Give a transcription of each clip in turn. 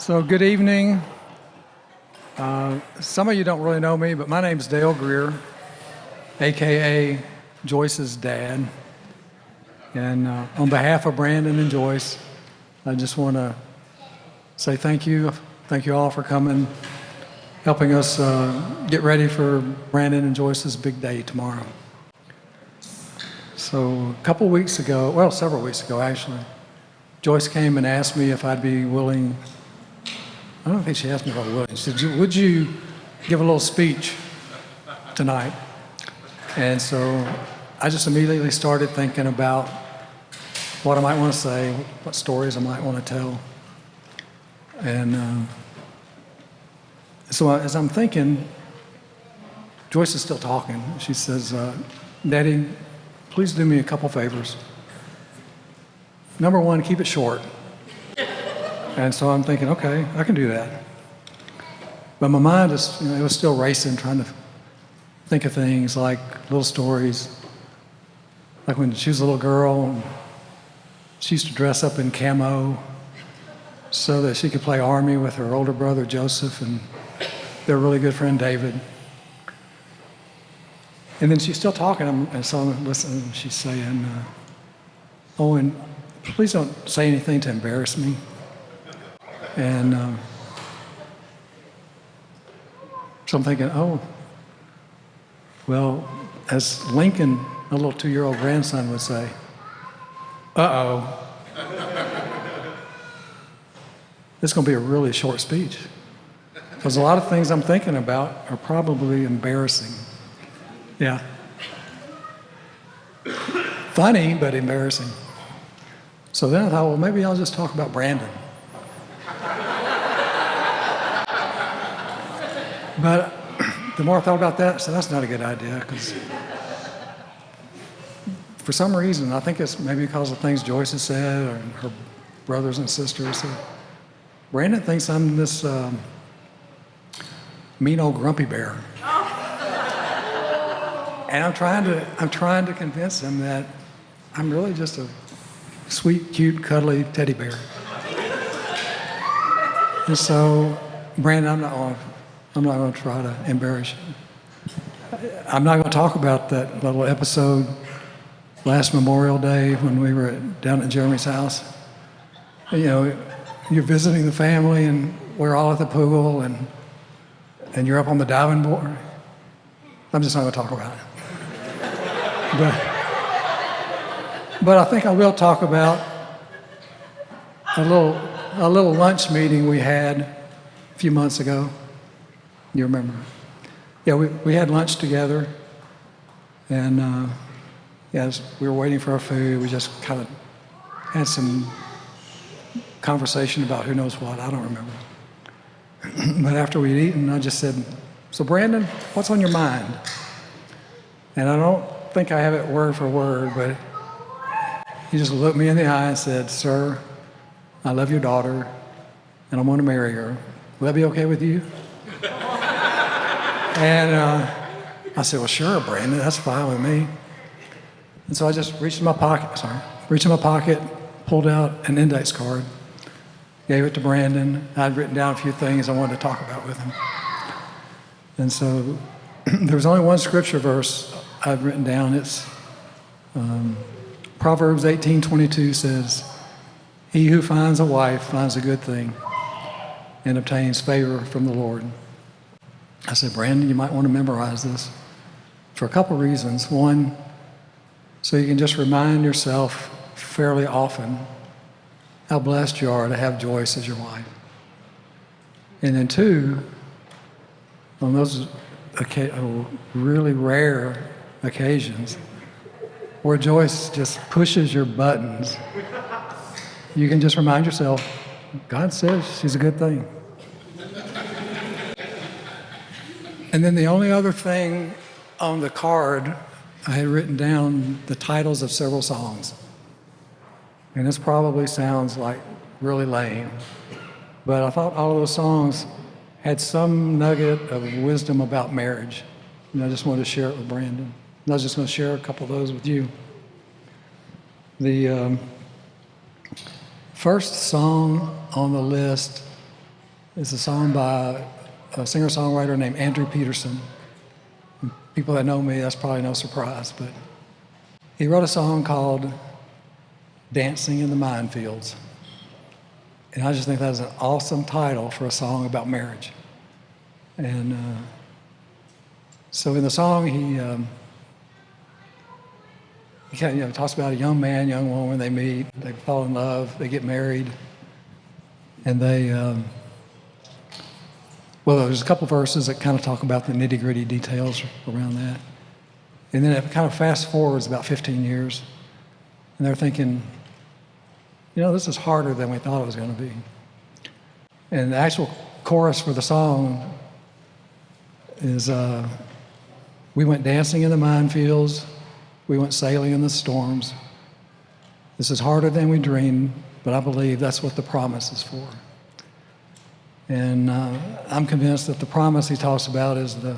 So good evening. Some of you don't really know me, but my name's Dale Greer, AKA Joyce's dad. And on behalf of Brandon and Joyce, I just want to say thank you. Thank you all for coming, helping us get ready for Brandon and Joyce's big day tomorrow. So a couple weeks ago, well, several weeks ago actually, Joyce came and asked me if I'd be willing. I don't think she asked me if I would. She said, would you give a little speech tonight? And so I just immediately started thinking about what I might want to say, what stories I might want to tell. And so as I'm thinking, Joyce is still talking. She says, Daddy, please do me a couple favors. Number one, keep it short. And so I'm thinking, okay, I can do that. But my mind is, it was still racing, trying to think of things like little stories. Like when she was a little girl, she used to dress up in camo so that she could play army with her older brother, Joseph, and their really good friend, David. And then she's still talking, and so I'm listening, she's saying, oh, and please don't say anything to embarrass me. And so I'm thinking, oh, well, as Lincoln, a little 2-year-old grandson would say, uh-oh. This is going to be a really short speech. Because a lot of things I'm thinking about are probably embarrassing. Yeah. Funny, but embarrassing. So then I thought, well, maybe I'll just talk about Brandon. But the more I thought about that, I said, that's not a good idea, because for some reason, I think it's maybe because of things Joyce has said, or her brothers and sisters, Brandon thinks I'm this mean old grumpy bear. And I'm trying to convince him that I'm really just a sweet, cute, cuddly teddy bear. And so, Brandon, I'm not going to try to embarrass you. I'm not going to talk about that little episode last Memorial Day when we were down at Jeremy's house. You're visiting the family, and we're all at the pool, and you're up on the diving board. I'm just not going to talk about it. But I think I will talk about a little lunch meeting we had a few months ago. You remember? Yeah, we had lunch together, and as we were waiting for our food, we just kind of had some conversation about who knows what. I don't remember. But after we'd eaten, I just said, so Brandon, what's on your mind? And I don't think I have it word for word, but he just looked me in the eye and said, sir, I love your daughter, and I want to marry her. Will that be okay with you? And I said, well, sure, Brandon, that's fine with me. And so I just reached in my pocket, pulled out an index card, gave it to Brandon. I'd written down a few things I wanted to talk about with him. And so there was only one scripture verse I'd written down. It's Proverbs 18:22 says, he who finds a wife finds a good thing and obtains favor from the Lord. I said, Brandon, you might want to memorize this for a couple reasons. One, so you can just remind yourself fairly often how blessed you are to have Joyce as your wife. And then two, on those really rare occasions where Joyce just pushes your buttons, you can just remind yourself, God says she's a good thing. And then the only other thing on the card, I had written down the titles of several songs. And this probably sounds like really lame, but I thought all of those songs had some nugget of wisdom about marriage. And I just wanted to share it with Brandon. And I was just going to share a couple of those with you. The first song on the list It's a song by a singer-songwriter named Andrew Peterson. People that know me, that's probably no surprise, but he wrote a song called Dancing in the Minefields. And I just think that's an awesome title for a song about marriage. And so in the song, he kind of, talks about a young man, young woman, they meet, they fall in love, they get married, and they, well, there's a couple verses that kind of talk about the nitty-gritty details around that. And then it kind of fast forwards about 15 years, and they're thinking, this is harder than we thought it was going to be. And the actual chorus for the song is, we went dancing in the minefields, we went sailing in the storms. This is harder than we dreamed, but I believe that's what the promise is for. And I'm convinced that the promise he talks about is the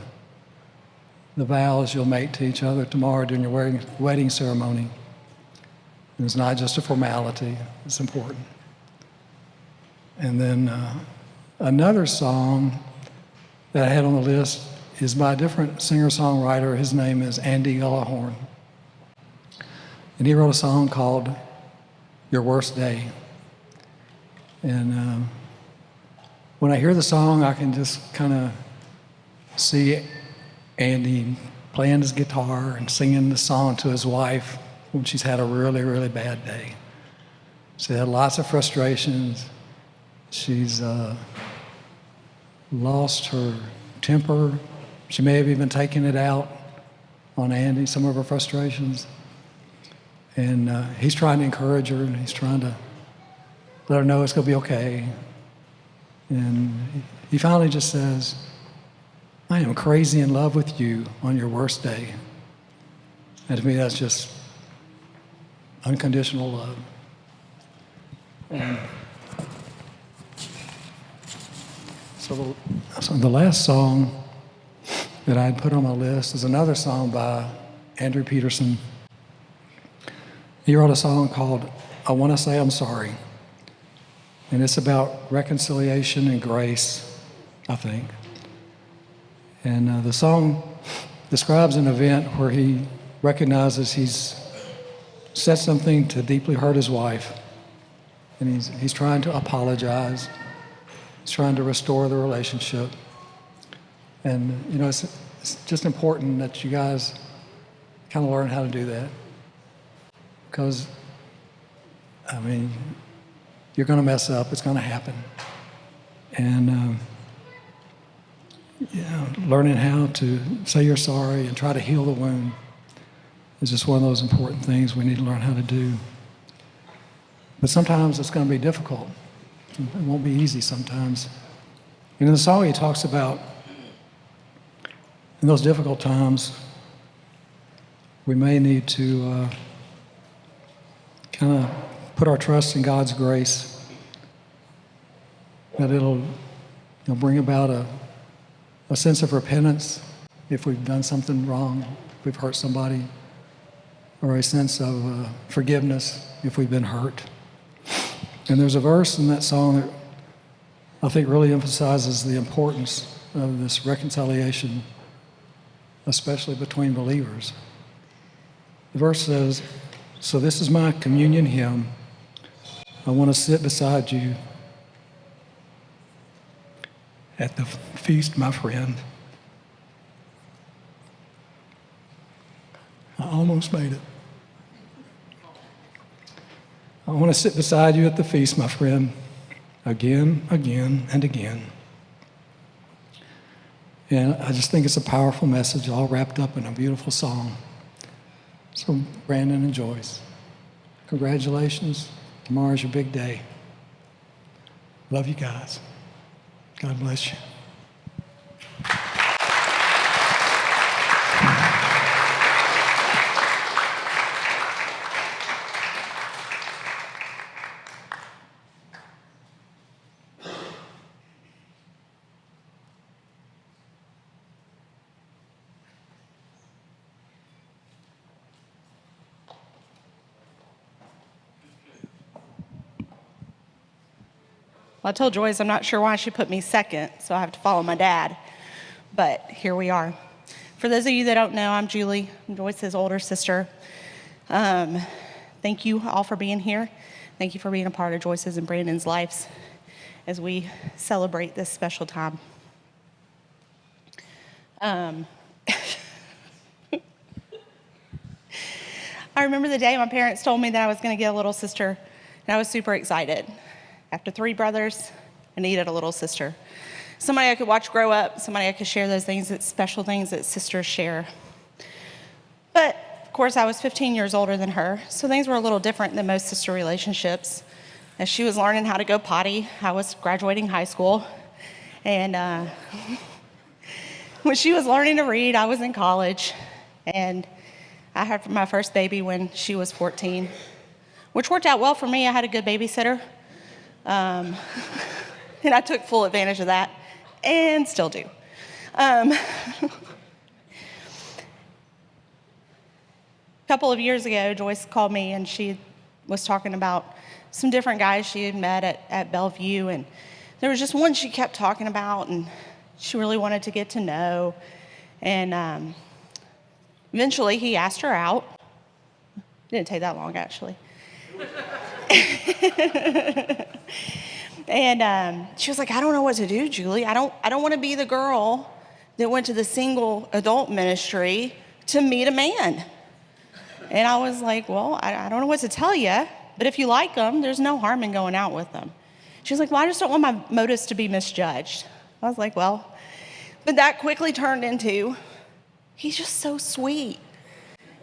vows you'll make to each other tomorrow during your wedding ceremony. And it's not just a formality, it's important. And then another song that I had on the list is by a different singer-songwriter. His name is Andy Gullahorn. And he wrote a song called Your Worst Day. And when I hear the song, I can just kind of see Andy playing his guitar and singing the song to his wife when she's had a really, really bad day. She had lots of frustrations. She's lost her temper. She may have even taken it out on Andy, some of her frustrations. And he's trying to encourage her, and he's trying to let her know it's going to be okay. And he finally just says, I am crazy in love with you on your worst day. And to me, that's just unconditional love. And so the last song that I'd put on my list is another song by Andrew Peterson. He wrote a song called I Want to Say I'm Sorry. And it's about reconciliation and grace, I think. And the song describes an event where he recognizes he's said something to deeply hurt his wife. And he's trying to apologize. He's trying to restore the relationship. And, it's just important that you guys kind of learn how to do that. Because, you're going to mess up. It's going to happen. And, learning how to say you're sorry and try to heal the wound is just one of those important things we need to learn how to do. But sometimes it's going to be difficult. It won't be easy sometimes. And in the song, he talks about in those difficult times, we may need to kind of put our trust in God's grace, that it'll bring about a sense of repentance if we've done something wrong, if we've hurt somebody, or a sense of forgiveness if we've been hurt. And there's a verse in that song that I think really emphasizes the importance of this reconciliation, especially between believers. The verse says, so this is my communion hymn. I want to sit beside you at the feast, my friend. I almost made it. I want to sit beside you at the feast, my friend, again, and again. And I just think it's a powerful message all wrapped up in a beautiful song. So Brandon and Joyce, congratulations. Tomorrow's your big day. Love you guys. God bless you. Well, I told Joyce I'm not sure why she put me second, so I have to follow my dad. But here we are. For those of you that don't know, I'm Julie, I'm Joyce's older sister. Thank you all for being here. Thank you for being a part of Joyce's and Brandon's lives as we celebrate this special time. I remember the day my parents told me that I was going to get a little sister, and I was super excited. After 3 brothers, I needed a little sister. Somebody I could watch grow up, somebody I could share those things, that special things that sisters share. But, of course, I was 15 years older than her, so things were a little different than most sister relationships. As she was learning how to go potty, I was graduating high school, and when she was learning to read, I was in college, and I had my first baby when she was 14, which worked out well for me. I had a good babysitter, and I took full advantage of that, and still do. A couple of years ago, Joyce called me, and she was talking about some different guys she had met at Bellevue, and there was just one she kept talking about, and she really wanted to get to know, and eventually he asked her out. Didn't take that long, actually. And she was like, I don't know what to do, Julie. I don't want to be the girl that went to the single adult ministry to meet a man. And I was like, well, I don't know what to tell you, but if you like them, there's no harm in going out with them. She was like, well, I just don't want my motives to be misjudged. I was like, well, but that quickly turned into, he's just so sweet.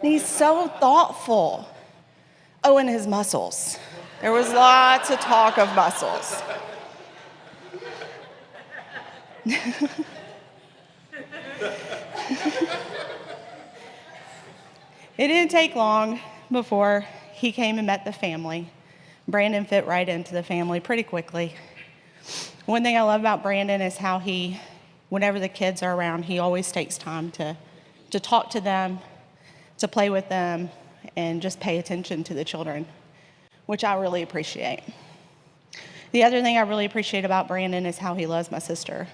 And he's so thoughtful. Oh, and his muscles. There was lots of talk of muscles. It didn't take long before he came and met the family. Brandon fit right into the family pretty quickly. One thing I love about Brandon is how he, whenever the kids are around, he always takes time to talk to them, to play with them, and just pay attention to the children, which I really appreciate. The other thing I really appreciate about Brandon is how he loves my sister.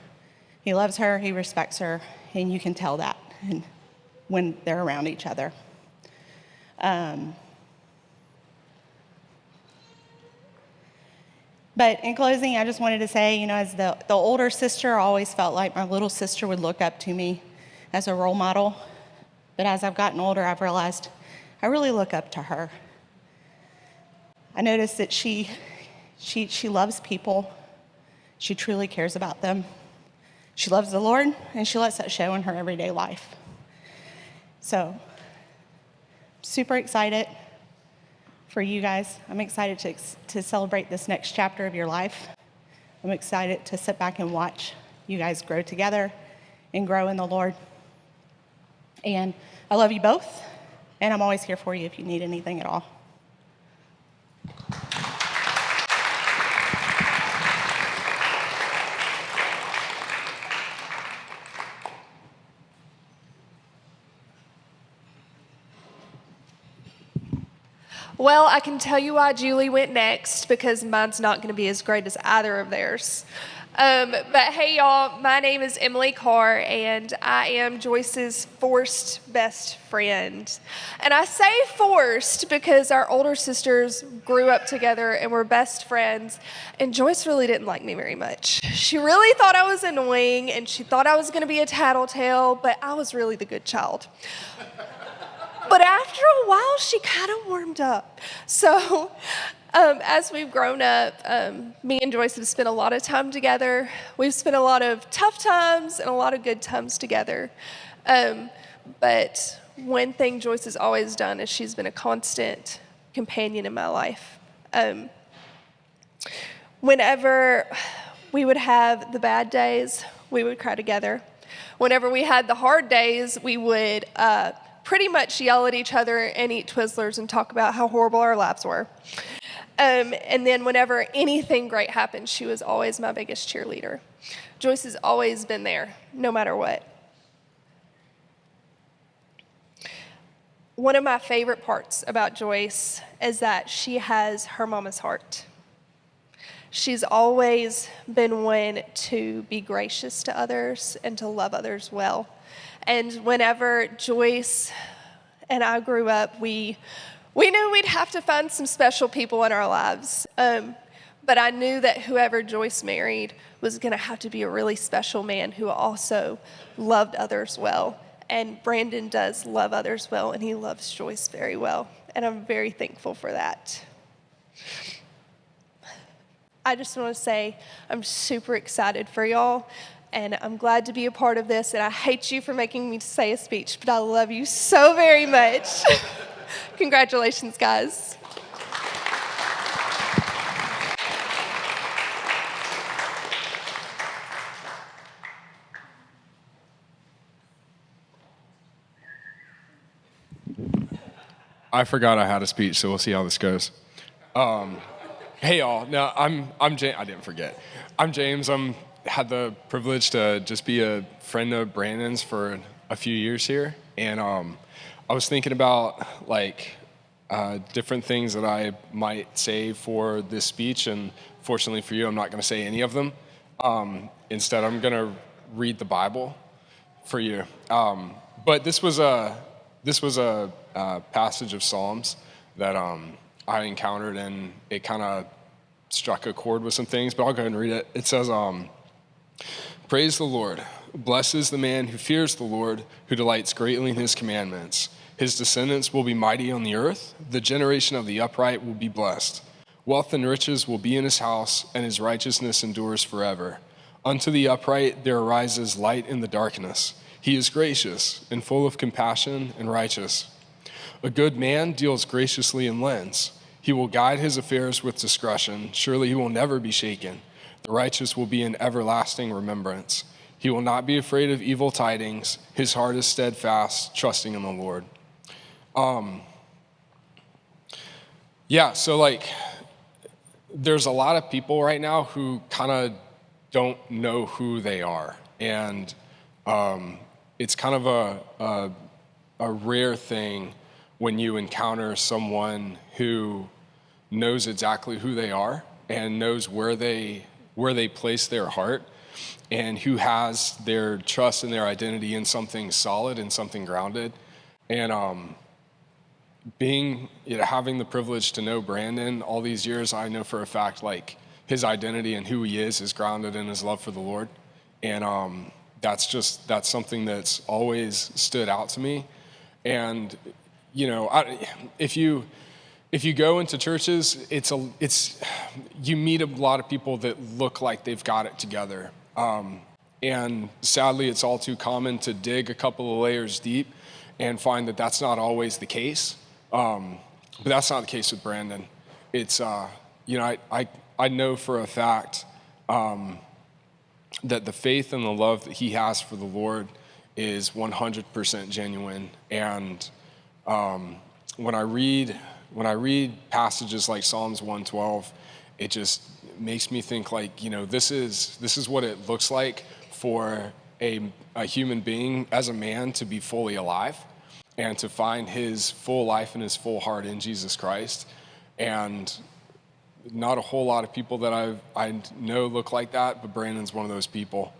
He loves her, he respects her, and you can tell that when they're around each other. But in closing, I just wanted to say, as the older sister, I always felt like my little sister would look up to me as a role model. But as I've gotten older, I've realized I really look up to her. I noticed that she loves people. She truly cares about them. She loves the Lord, and she lets that show in her everyday life. So, super excited for you guys. I'm excited to celebrate this next chapter of your life. I'm excited to sit back and watch you guys grow together and grow in the Lord. And I love you both, and I'm always here for you if you need anything at all. Well, I can tell you why Julie went next, because mine's not going to be as great as either of theirs. But hey, y'all, my name is Emily Carr, and I am Joyce's forced best friend. And I say forced because our older sisters grew up together and were best friends, and Joyce really didn't like me very much. She really thought I was annoying, and she thought I was going to be a tattletale, but I was really the good child. But after a while, she kind of warmed up. So as we've grown up, me and Joyce have spent a lot of time together. We've spent a lot of tough times and a lot of good times together. But one thing Joyce has always done is she's been a constant companion in my life. Whenever we would have the bad days, we would cry together. Whenever we had the hard days, we would pretty much yell at each other and eat Twizzlers and talk about how horrible our lives were. And then whenever anything great happened, she was always my biggest cheerleader. Joyce has always been there, no matter what. One of my favorite parts about Joyce is that she has her mama's heart. She's always been one to be gracious to others and to love others well. And whenever Joyce and I grew up, we knew we'd have to find some special people in our lives. But I knew that whoever Joyce married was going to have to be a really special man who also loved others well. And Brandon does love others well, and he loves Joyce very well. And I'm very thankful for that. I just want to say I'm super excited for y'all, and I'm glad to be a part of this, and I hate you for making me say a speech, but I love you so very much. Congratulations, guys. I forgot I had a speech, so we'll see how this goes. Hey y'all, now I'm James. I didn't forget. I'm James. Had the privilege to just be a friend of Brandon's for a few years here, and I was thinking about different things that I might say for this speech, and fortunately for you, I'm not going to say any of them. Instead, I'm going to read the Bible for you. But this was a passage of Psalms that I encountered, and it kind of struck a chord with some things, but I'll go ahead and read it. It says, praise the Lord. Blessed is the man who fears the Lord, who delights greatly in his commandments. His descendants will be mighty on the earth. The generation of the upright will be blessed. Wealth and riches will be in his house, and his righteousness endures forever. Unto the upright there arises light in the darkness. He is gracious and full of compassion and righteous. A good man deals graciously and lends. He will guide his affairs with discretion. Surely he will never be shaken. The righteous will be in everlasting remembrance. He will not be afraid of evil tidings. His heart is steadfast, trusting in the Lord. So there's a lot of people right now who kind of don't know who they are. And it's kind of a rare thing when you encounter someone who knows exactly who they are and knows where they place their heart, and who has their trust and their identity in something solid and something grounded. And having the privilege to know Brandon all these years, I know for a fact his identity and who he is grounded in his love for the Lord. And that's something that's always stood out to me. And if you go into churches, you meet a lot of people that look like they've got it together. And sadly, it's all too common to dig a couple of layers deep and find that that's not always the case. But that's not the case with Brandon. It's, I know for a fact that the faith and the love that he has for the Lord is 100% genuine. And when I read passages like Psalms 112, it just makes me think this is what it looks like for a human being as a man to be fully alive and to find his full life and his full heart in Jesus Christ. And not a whole lot of people that I know look like that, but Brandon's one of those people.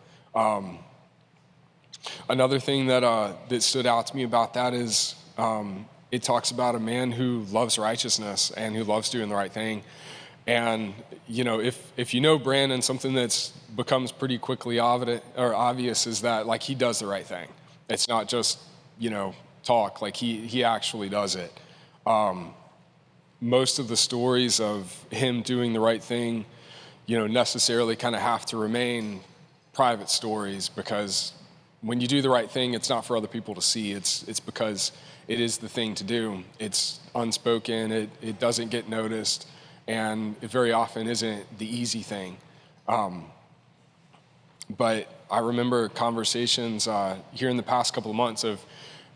Another thing that stood out to me about that is it talks about a man who loves righteousness and who loves doing the right thing. And if you know Brandon, something that's becomes pretty quickly obvious is that he does the right thing. It's not just talk. He actually does it. Most of the stories of him doing the right thing, necessarily kind of have to remain private stories, because when you do the right thing, it's not for other people to see. It's because it is the thing to do. It's unspoken. It doesn't get noticed, and it very often isn't the easy thing. But I remember conversations here in the past couple of months of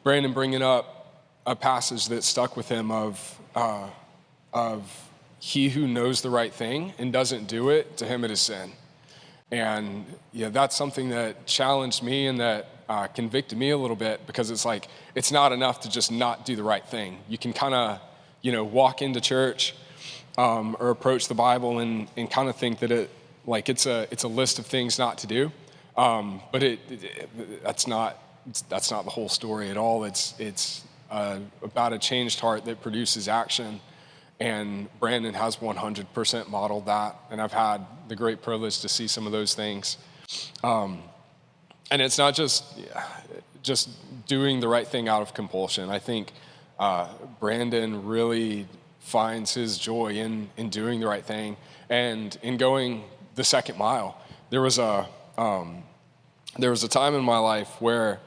Brandon bringing up a passage that stuck with him of he who knows the right thing and doesn't do it, to him it is sin. And that's something that challenged me and that convicted me a little bit, because it's not enough to just not do the right thing. You can kind of walk into church or approach the Bible and kind of think that it's a list of things not to do. But that's not the whole story at all. It's about a changed heart that produces action. And Brandon has 100% modeled that. And I've had the great privilege to see some of those things. And it's not just doing the right thing out of compulsion. I think Brandon really finds his joy in doing the right thing and in going the second mile. There was a time in my life where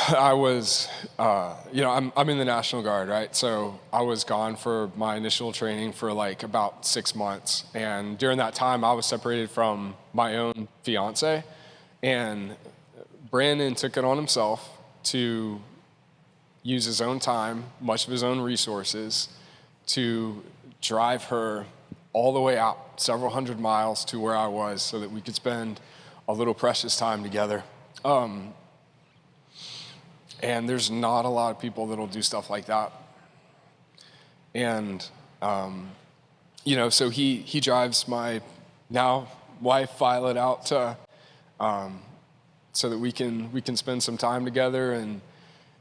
I was, I'm in the National Guard, right? So I was gone for my initial training for like about 6 months. And during that time, I was separated from my own fiance. And Brandon took it on himself to use his own time, much of his own resources, to drive her all the way out several hundred miles to where I was so that we could spend a little precious time together. And there's not a lot of people that'll do stuff like that. And, so he drives my now wife Violet out to, so that we can spend some time together. And,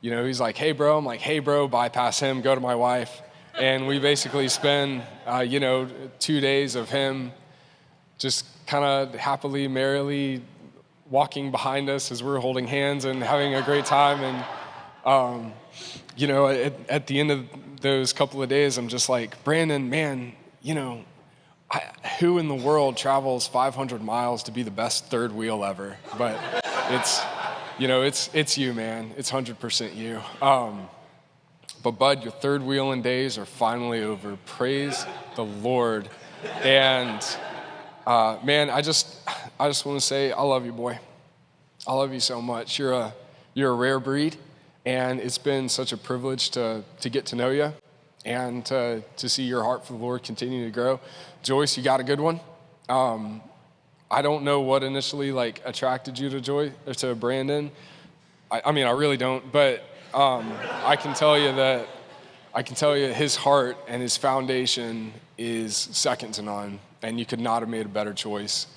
he's like, hey, bro. I'm like, hey, bro, bypass him, go to my wife. And we basically spend, 2 days of him just kind of happily, merrily walking behind us as we're holding hands and having a great time. And, at the end of those couple of days, I'm just like, Brandon, man, who in the world travels 500 miles to be the best third wheel ever? But it's you, man. It's 100% you. But Bud, your third wheeling days are finally over. Praise the Lord. And man, I just want to say I love you, boy. I love you so much. You're a rare breed, and it's been such a privilege to get to know you and to see your heart for the Lord continue to grow. Joyce, you got a good one. I don't know what initially attracted you to Brandon. I really don't, but I can tell you his heart and his foundation is second to none, and you could not have made a better choice.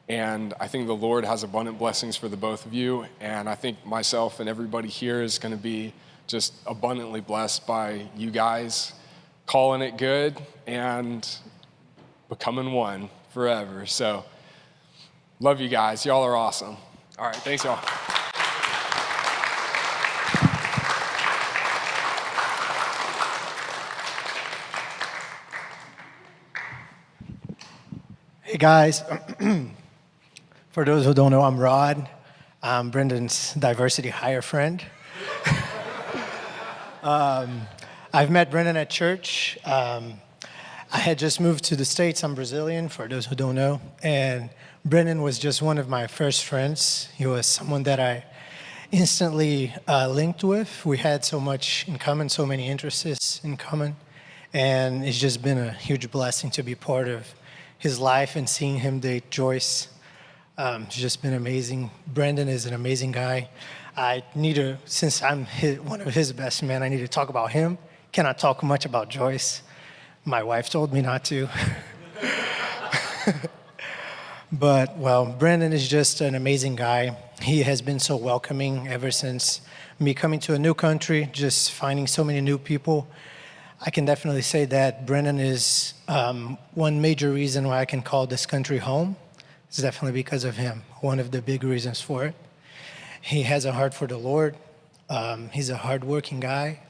And I think the Lord has abundant blessings for the both of you, and I think myself and everybody here is going to be just abundantly blessed by you guys calling it good and becoming one forever. So love you guys. Y'all are awesome. All right, thanks, y'all. Hey guys, for those who don't know, I'm Rod. I'm Brendan's diversity hire friend. I've met Brendan at church. I had just moved to the States. I'm Brazilian, for those who don't know. And Brendan was just one of my first friends. He was someone that I instantly linked with. We had so much in common, so many interests in common. And it's just been a huge blessing to be part of his life and seeing him date Joyce. It's just been amazing. Brandon is an amazing guy. Since I'm one of his best men, I need to talk about him. Cannot talk much about Joyce. My wife told me not to. But, Brandon is just an amazing guy. He has been so welcoming ever since me coming to a new country, just finding so many new people. I can definitely say that Brandon is one major reason why I can call this country home. It's definitely because of him, one of the big reasons for it. He has a heart for the Lord. He's a hardworking guy.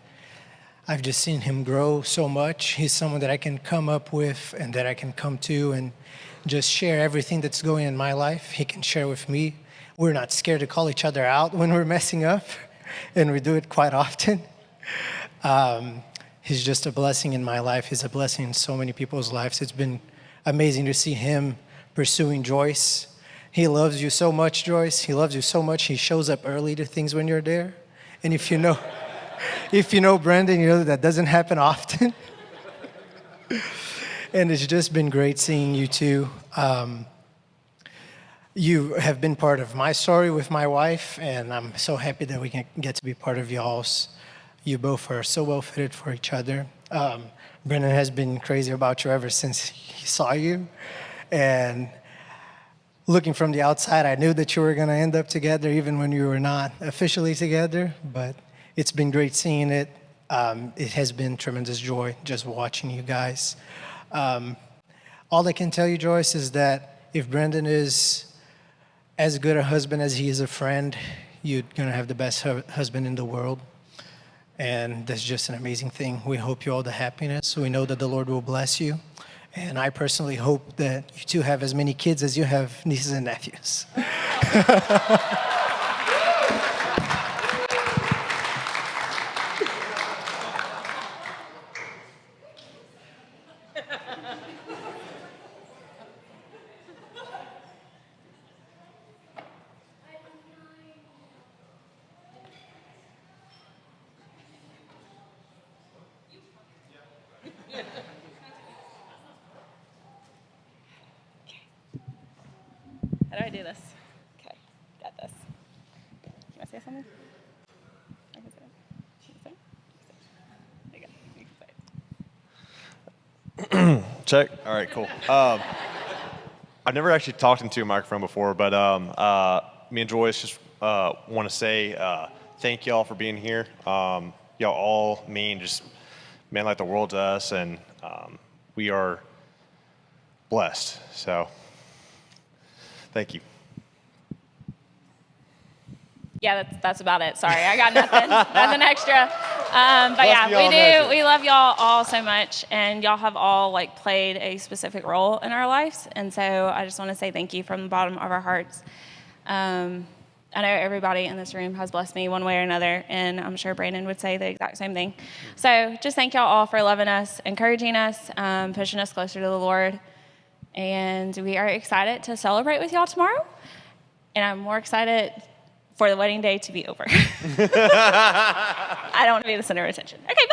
I've just seen him grow so much. He's someone that I can come up with and that I can come to and just share everything that's going in my life. He can share with me. We're not scared to call each other out when we're messing up, and we do it quite often. He's just a blessing in my life. He's a blessing in so many people's lives. It's been amazing to see him pursuing Joyce. He loves you so much, Joyce. He loves you so much. He shows up early to things when you're there. And if you know Brandon, you know that doesn't happen often. And it's just been great seeing you two. You have been part of my story with my wife, and I'm so happy that we can get to be part of y'all's. You both are so well fitted for each other. Brendan has been crazy about you ever since he saw you. And looking from the outside, I knew that you were going to end up together even when you were not officially together. But it's been great seeing it. It has been tremendous joy just watching you guys. All I can tell you, Joyce, is that if Brendan is as good a husband as he is a friend, you're going to have the best husband in the world. And that's just an amazing thing. We hope you all the happiness. We know that the Lord will bless you. And I personally hope that you two have as many kids as you have nieces and nephews. How do I do this? Okay, got this. You want to say something? I can say it. You can say it? There you go. You can say it. Check. All right, cool. I've never actually talked into a microphone before, but me and Joyce just want to say thank y'all for being here. Y'all all mean just mean like the world to us, and we are blessed. So thank you. Yeah, that's about it. Sorry, I got nothing extra. But Must yeah, be all we do. measured. We love y'all all so much, and y'all have all like played a specific role in our lives. And so I just want to say thank you from the bottom of our hearts. I know everybody in this room has blessed me one way or another, and I'm sure Brandon would say the exact same thing. So just thank y'all all for loving us, encouraging us, pushing us closer to the Lord. And we are excited to celebrate with y'all tomorrow. And I'm more excited for the wedding day to be over. I don't want to be the center of attention. Okay, bye.